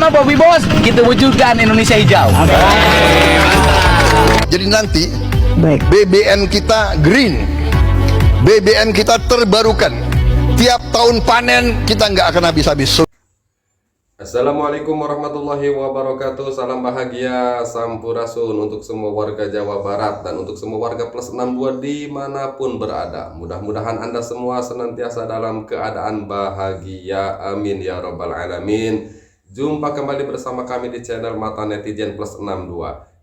Bersama Bobby Bos, kita wujudkan Indonesia hijau. Jadi nanti BBN kita green, BBN kita terbarukan. Tiap tahun panen kita nggak akan habis-habis. Assalamualaikum warahmatullahi wabarakatuh. Salam bahagia, sampurasun untuk semua warga Jawa Barat dan untuk semua warga plus 62 dimanapun berada. Mudah-mudahan Anda semua senantiasa dalam keadaan bahagia. Amin ya robbal alamin. Jumpa kembali bersama kami di channel Mata Netizen plus 62.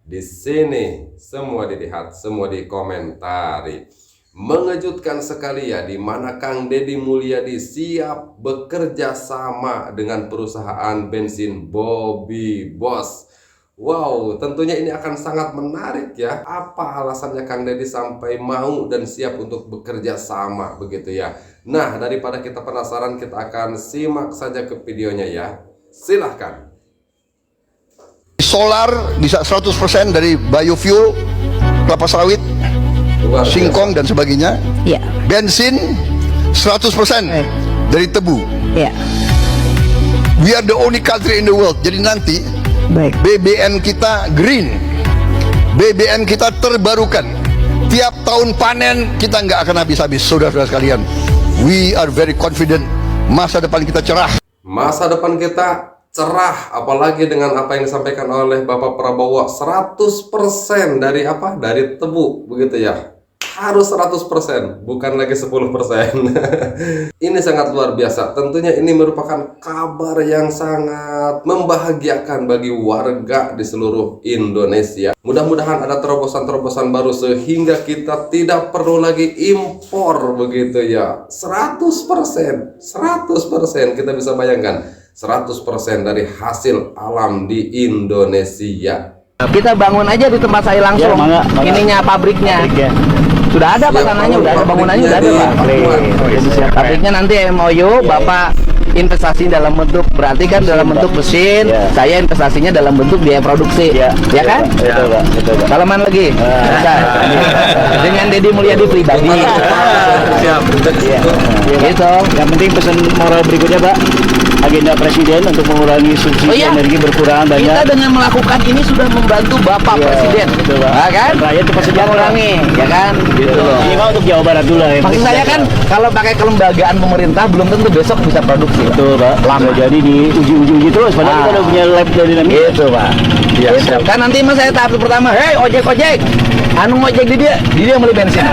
Di sini semua dilihat, semua dikomentari. Mengejutkan sekali ya, di mana Kang Deddy Mulyadi siap bekerja sama dengan perusahaan bensin Bobby Bos. Wow, tentunya ini akan sangat menarik ya. Apa alasannya Kang Deddy sampai mau dan siap untuk bekerja sama begitu ya. Nah, daripada kita penasaran, kita akan simak saja ke videonya ya. Silahkan. Solar bisa 100% dari biofuel, kelapa sawit, singkong dan sebagainya. Ya. Bensin 100% dari tebu. Ya. We are the only country in the world. Jadi nanti BBN kita green, BBN kita terbarukan. Tiap tahun panen kita nggak akan habis-habis, saudara-saudara sekalian. We are very confident. Masa depan kita cerah. Masa depan kita cerah, apalagi dengan apa yang disampaikan oleh Bapak Prabowo, 100% dari apa? Dari tebu, begitu ya. Harus 100%, bukan lagi 10%. Ini sangat luar biasa. Tentunya ini merupakan kabar yang sangat membahagiakan bagi warga di seluruh Indonesia. Mudah-mudahan ada terobosan-terobosan baru sehingga kita tidak perlu lagi impor begitu ya. 100%, 100% kita bisa bayangkan. 100% dari hasil alam di Indonesia. Kita bangun aja di tempat saya langsung. Ya, mangga. Ininya pabriknya. Sudah ada Pak tanahnya, udah ada bangunannya, udah ada Pak. Pabriknya nanti MOU, Bapak investasi dalam bentuk, berarti kan dalam bentuk mesin, saya investasinya dalam bentuk biaya produksi, ya kan? Betul. Salaman lagi, dengan Deddy Mulyadi pribadi. Siap. Gitu. Yang penting pesan moral berikutnya, Pak. Agenda Presiden untuk mengurangi subsidi energi berkurang banyak. Kita dengan melakukan ini sudah membantu Bapak Presiden, betul, Pak. Ya kan? Rakyat cepat sejahtera. Mengurangi, ya kan? Gitu. Minimal untuk Jawa Barat dulu ya. Maksud saya kan kalau pakai kelembagaan pemerintah belum tentu besok bisa produksi. Betul, Pak. Lama jadi diuji terus. Padahal kita udah punya lab dari namanya. Gitu, Pak. Iya, Gitu. Kan nanti mas saya tahap pertama, hei ojek, anu ngojek di dia beli bensin.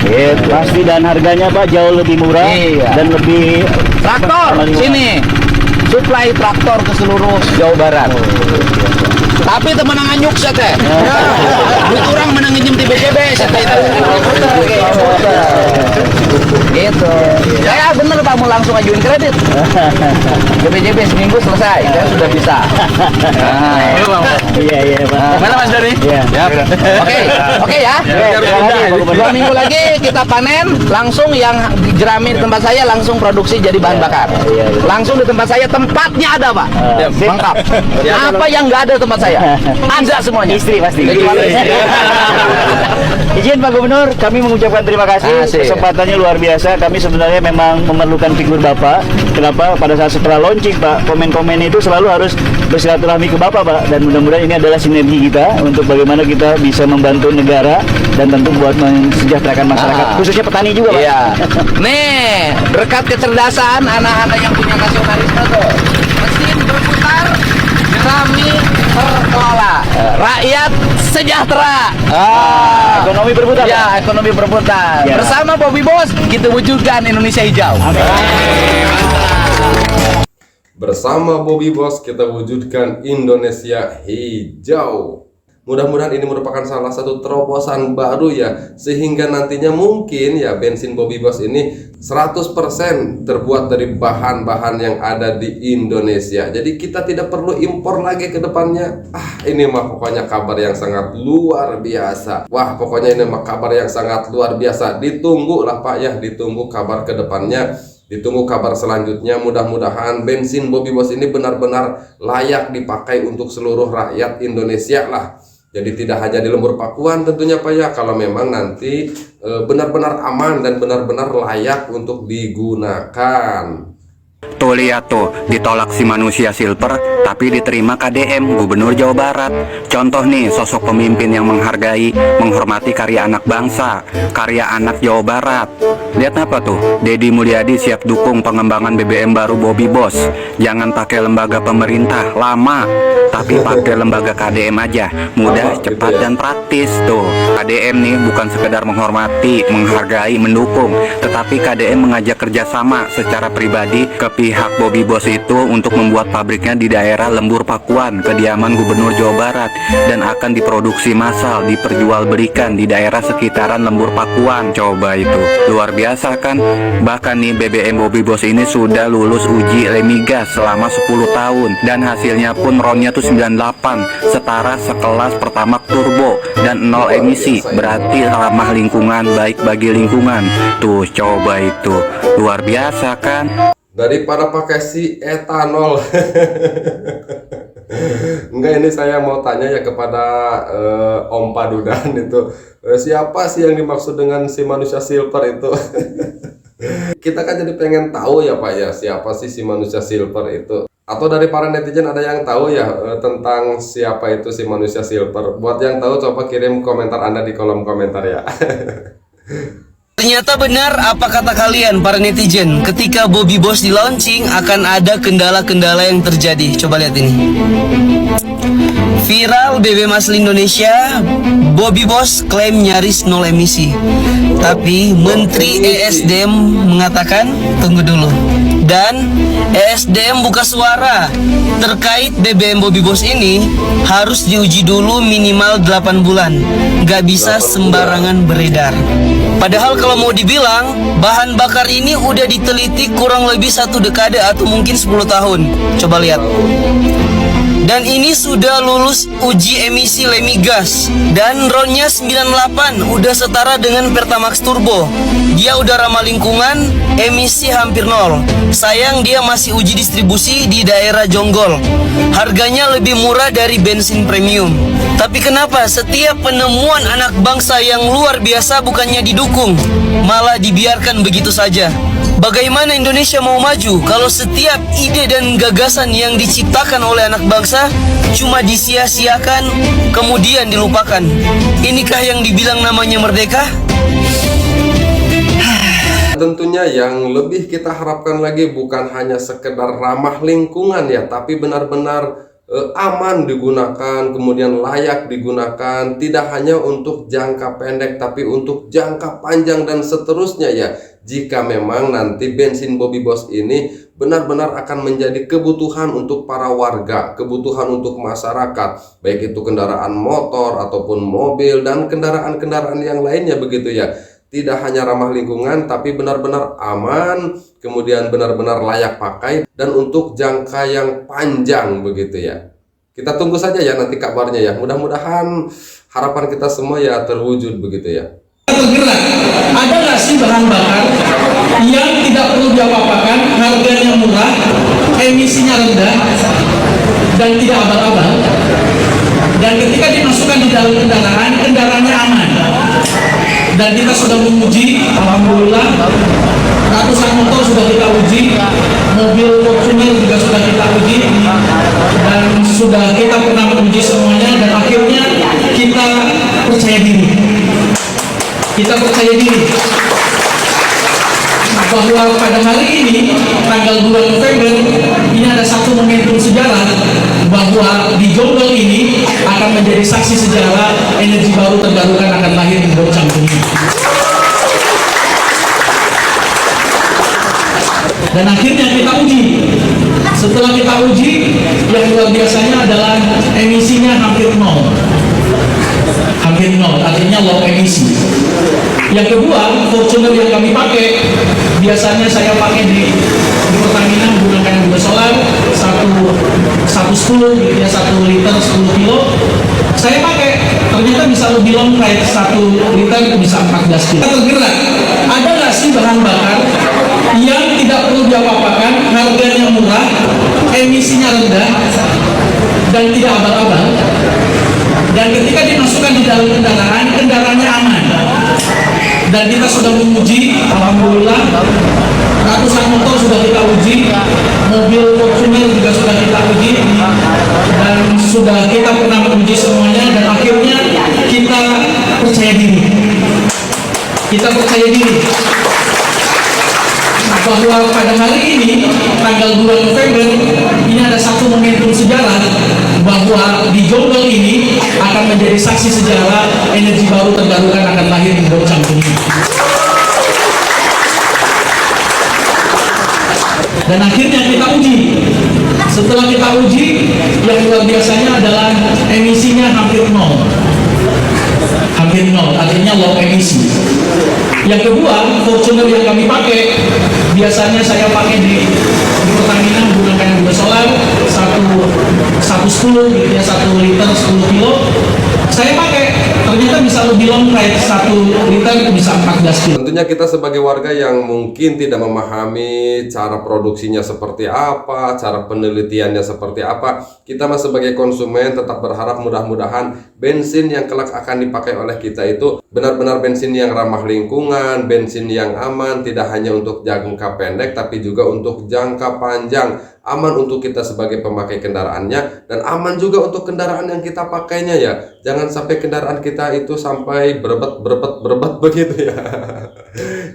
Gitu. Pasti dan harganya Pak jauh lebih murah dan lebih Traktor sini, supply traktor ke seluruh Jawa Barat. Tapi teman anyuk saya teh. Duit orang menang nginjem di BCB saya teh. Gitu. Saya bener Pak mau langsung ajuin kredit. Ke BCB seminggu selesai, saya sudah bisa. Iya Pak. Mana Mas Doni? Iya. Oke ya. 2 minggu lagi kita panen, langsung yang jerami di tempat saya langsung produksi jadi bahan bakar. Langsung di tempat saya, tempatnya ada Pak. Lengkap. Apa yang nggak ada di tempat saya? Ada semuanya. Istri pasti. Kecuali Izin Pak Gubernur, kami mengucapkan terima kasih. Kesempatannya luar biasa. Kami sebenarnya memang memerlukan figur Bapak. Kenapa? Pada saat setelah launching Pak, komen-komen itu selalu harus bersilaturahmi ke Bapak Pak. Dan mudah-mudahan ini adalah sinergi kita untuk bagaimana kita bisa membantu negara dan tentu buat mensejahterakan masyarakat, khususnya petani juga Pak. Iya. Nih, berkat kecerdasan anak-anak yang punya nasionalisme tuh. Mesin berputar, jerami terkelola, rakyat sejahtera. Ekonomi berputar. Ya, ekonomi berputar. Ya. Bersama Bobby Bos, kita wujudkan Indonesia hijau. Bersama Bobby Bos kita wujudkan Indonesia hijau. Mudah-mudahan ini merupakan salah satu terobosan baru ya, sehingga nantinya mungkin ya bensin Bobby Bos ini 100% terbuat dari bahan-bahan yang ada di Indonesia. Jadi kita tidak perlu impor lagi ke depannya. Ini mah pokoknya kabar yang sangat luar biasa. Wah, pokoknya ini mah kabar yang sangat luar biasa. Ditunggu lah Pak ya, ditunggu kabar ke depannya. Ditunggu kabar selanjutnya. Mudah-mudahan bensin Bobby Bos ini benar-benar layak dipakai untuk seluruh rakyat Indonesia lah. Jadi tidak hanya di Lembur Pakuan tentunya Pak ya, kalau memang nanti benar-benar aman dan benar-benar layak untuk digunakan. Tuh lihat tuh, ditolak si manusia silver, tapi diterima KDM, Gubernur Jawa Barat. Contoh nih, sosok pemimpin yang menghargai, menghormati karya anak bangsa, karya anak Jawa Barat. Lihat apa tuh, Deddy Mulyadi siap dukung pengembangan BBM baru Bobby Bos. Jangan pakai lembaga pemerintah, lama. Tapi pakai lembaga KDM aja, mudah, cepat, dan praktis tuh. KDM nih bukan sekedar menghormati, menghargai, mendukung, tetapi KDM mengajak kerjasama secara pribadi ke pihak Bobby Bos itu untuk membuat pabriknya di daerah Lembur Pakuan, kediaman Gubernur Jawa Barat, dan akan diproduksi massal, diperjualbelikan di daerah sekitaran Lembur Pakuan. Coba itu, luar biasa kan? Bahkan nih BBM Bobby Bos ini sudah lulus uji Lemigas selama 10 tahun, dan hasilnya pun RON-nya tuh 98, setara sekelas Pertamax Turbo, dan 0 emisi, berarti ramah lingkungan, baik bagi lingkungan. Tuh coba itu, luar biasa kan? Daripada pakai si etanol. Enggak, ini saya mau tanya ya kepada Om Padudan itu, siapa sih yang dimaksud dengan si manusia silver itu? Kita kan jadi pengen tahu ya Pak ya, siapa sih si manusia silver itu? Atau dari para netizen ada yang tahu ya tentang siapa itu si manusia silver? Buat yang tahu coba kirim komentar Anda di kolom komentar ya. Ternyata benar apa kata kalian para netizen, ketika Bobby Bos di launching akan ada kendala-kendala yang terjadi. Coba lihat ini. Viral BBM asli Indonesia, Bobby Bos klaim nyaris nol emisi. Tapi Menteri ESDM mengatakan, tunggu dulu. Dan ESDM buka suara terkait BBM Bobby Bos ini harus diuji dulu minimal 8 bulan. Gak bisa sembarangan beredar. Padahal kalau mau dibilang, bahan bakar ini udah diteliti kurang lebih 1 dekade atau mungkin 10 tahun. Coba lihat. Dan ini sudah lulus uji emisi Lemigas, dan RON-nya 98, udah setara dengan Pertamax Turbo. Dia udah ramah lingkungan, emisi hampir nol. Sayang dia masih uji distribusi di daerah Jonggol. Harganya lebih murah dari bensin premium. Tapi kenapa setiap penemuan anak bangsa yang luar biasa bukannya didukung, malah dibiarkan begitu saja? Bagaimana Indonesia mau maju kalau setiap ide dan gagasan yang diciptakan oleh anak bangsa cuma disia-siakan, kemudian dilupakan? Inikah yang dibilang namanya merdeka? Tentunya yang lebih kita harapkan lagi bukan hanya sekedar ramah lingkungan ya, tapi benar-benar aman digunakan, kemudian layak digunakan, tidak hanya untuk jangka pendek tapi untuk jangka panjang dan seterusnya ya. Jika memang nanti bensin Bobby Bos ini benar-benar akan menjadi kebutuhan untuk para warga, kebutuhan untuk masyarakat, baik itu kendaraan motor ataupun mobil dan kendaraan-kendaraan yang lainnya begitu ya. Tidak hanya ramah lingkungan tapi benar-benar aman, kemudian benar-benar layak pakai dan untuk jangka yang panjang begitu ya. Kita tunggu saja ya nanti kabarnya ya. Mudah-mudahan harapan kita semua ya terwujud begitu ya. Tergerak, ada nggak sih bahan bakar yang tidak perlu diapa-apakan, harganya murah, emisinya rendah, dan tidak abal-abal, dan ketika dimasukkan di dalam kendaraan, kendaraannya aman. Dan kita sudah menguji, alhamdulillah, ratusan motor sudah kita uji, mobil Fortuner juga sudah kita uji, dan sudah kita pernah menguji semuanya, dan akhirnya kita percaya diri. Kita percaya diri bahwa pada hari ini, tanggal 2 November, ini ada satu momentum sejarah bahwa di Jonggol ini akan menjadi saksi sejarah energi baru terbarukan akan lahir di Bocang ini. Dan akhirnya kita uji. Setelah kita uji, yang luar biasanya adalah emisinya hampir nol. Hampir nol, artinya low emisi. Yang kedua, Fortuner yang kami pakai, biasanya saya pakai di Pertamina menggunakan mobil solar 110 gitu ya, 1 liter 10 kilo. Saya pakai, ternyata bisa lebih long ride, 1 liter bisa 14 kilo. Tergerak, ada nggak sih bahan bakar yang tidak perlu diapa-apakan, harganya murah, emisinya rendah, dan tidak abal-abal, dan ketika dimasukkan di dalam kendaraan, kendaraannya aman. Dan kita sudah menguji, alhamdulillah, ratusan motor sudah kita uji, mobil Fortuner juga sudah kita uji, dan sudah kita pernah menguji semuanya, dan akhirnya kita percaya diri. Kita percaya diri bahwa pada hari ini, tanggal 2 November, ini ada satu momentum sejarah bahwa di Jonggol ini akan menjadi saksi sejarah energi baru terbarukan akan lahir di Bocangkung ini. Dan akhirnya kita uji. Setelah kita uji, yang luar biasanya adalah emisinya hampir nol. Hampir nol, artinya low emisi. Yang kedua, Fortuner yang kami pakai, biasanya saya pakai di Pertamina menggunakan mobil solar 110 gitu ya, 1 liter 10 kilo. Saya pakai, ternyata bisa lebih long ride, 1 liter bisa 14 kilo. Tentunya kita sebagai warga yang mungkin tidak memahami cara produksinya seperti apa, cara penelitiannya seperti apa, kita mas sebagai konsumen tetap berharap mudah-mudahan bensin yang kelak akan dipakai oleh kita itu benar-benar bensin yang ramah lingkungan, bensin yang aman, tidak hanya untuk jangka pendek tapi juga untuk jangka panjang, aman untuk kita sebagai pemakai kendaraannya, dan aman juga untuk kendaraan yang kita pakainya ya. Jangan sampai kendaraan kita itu sampai berebet begitu ya.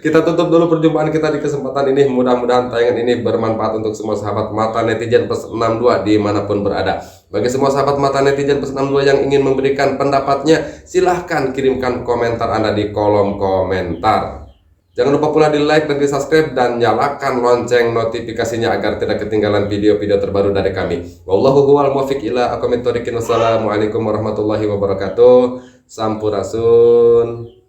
Kita tutup dulu perjumpaan kita di kesempatan ini. Mudah-mudahan tayangan ini bermanfaat untuk semua sahabat mata netizen plus 62 dimanapun berada. Bagi semua sahabat mata netizen plus 62 yang ingin memberikan pendapatnya, silahkan kirimkan komentar Anda di kolom komentar. Jangan lupa pula di like dan di subscribe dan nyalakan lonceng notifikasinya agar tidak ketinggalan video-video terbaru dari kami. Wallahu huwal muwaffiq ila aqwamit thoriqin. Wassalamualaikum warahmatullahi wabarakatuh. Sampurasun.